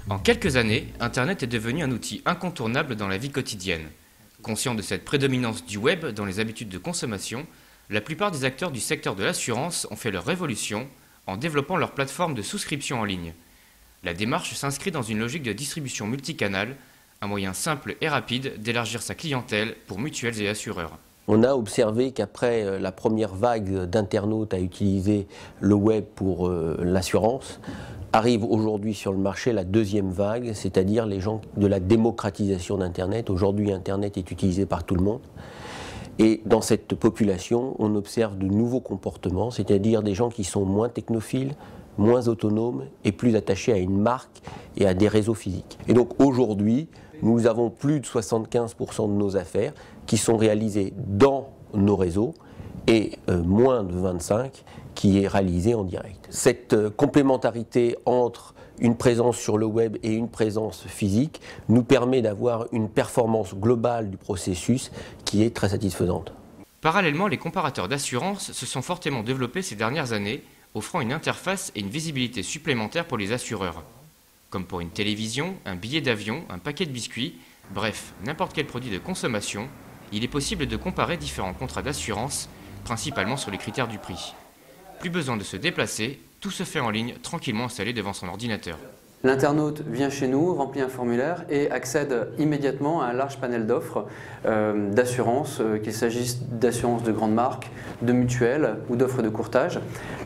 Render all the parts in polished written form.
En quelques années, Internet est devenu un outil incontournable dans la vie quotidienne. Conscient de cette prédominance du web dans les habitudes de consommation, la plupart des acteurs du secteur de l'assurance ont fait leur révolution en développant leur plateforme de souscription en ligne. La démarche s'inscrit dans une logique de distribution multicanale, un moyen simple et rapide d'élargir sa clientèle pour mutuelles et assureurs. On a observé qu'après la première vague d'internautes à utiliser le web pour l'assurance, arrive aujourd'hui sur le marché la deuxième vague, c'est-à-dire les gens de la démocratisation d'Internet. Aujourd'hui, Internet est utilisé par tout le monde. Et dans cette population, on observe de nouveaux comportements, c'est-à-dire des gens qui sont moins technophiles, moins autonomes et plus attachés à une marque et à des réseaux physiques. Et donc aujourd'hui, nous avons plus de 75% de nos affaires qui sont réalisées dans nos réseaux et moins de 25% qui est réalisée en direct. Cette complémentarité entre une présence sur le web et une présence physique nous permet d'avoir une performance globale du processus qui est très satisfaisante. Parallèlement, les comparateurs d'assurance se sont fortement développés ces dernières années, offrant une interface et une visibilité supplémentaires pour les assureurs. Comme pour une télévision, un billet d'avion, un paquet de biscuits, bref, n'importe quel produit de consommation, il est possible de comparer différents contrats d'assurance, principalement sur les critères du prix. Plus besoin de se déplacer, tout se fait en ligne, tranquillement installé devant son ordinateur. L'internaute vient chez nous, remplit un formulaire et accède immédiatement à un large panel d'offres d'assurance, qu'il s'agisse d'assurances de grandes marques, de mutuelles ou d'offres de courtage.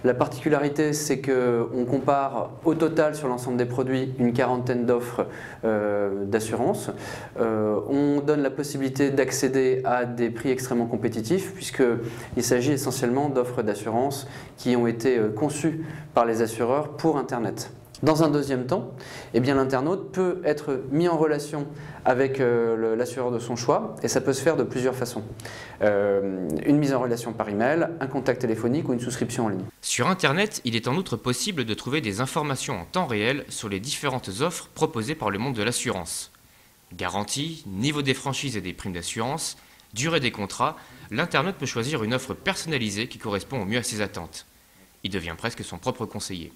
La particularité, c'est qu'on compare au total sur l'ensemble des produits une quarantaine d'offres d'assurance. On donne la possibilité d'accéder à des prix extrêmement compétitifs puisqu'il s'agit essentiellement d'offres d'assurance qui ont été conçues par les assureurs pour Internet. Dans un deuxième temps, l'internaute peut être mis en relation avec l'assureur de son choix et ça peut se faire de plusieurs façons. Une mise en relation par email, un contact téléphonique ou une souscription en ligne. Sur Internet, il est en outre possible de trouver des informations en temps réel sur les différentes offres proposées par le monde de l'assurance. Garantie, niveau des franchises et des primes d'assurance, durée des contrats, l'internaute peut choisir une offre personnalisée qui correspond au mieux à ses attentes. Il devient presque son propre conseiller.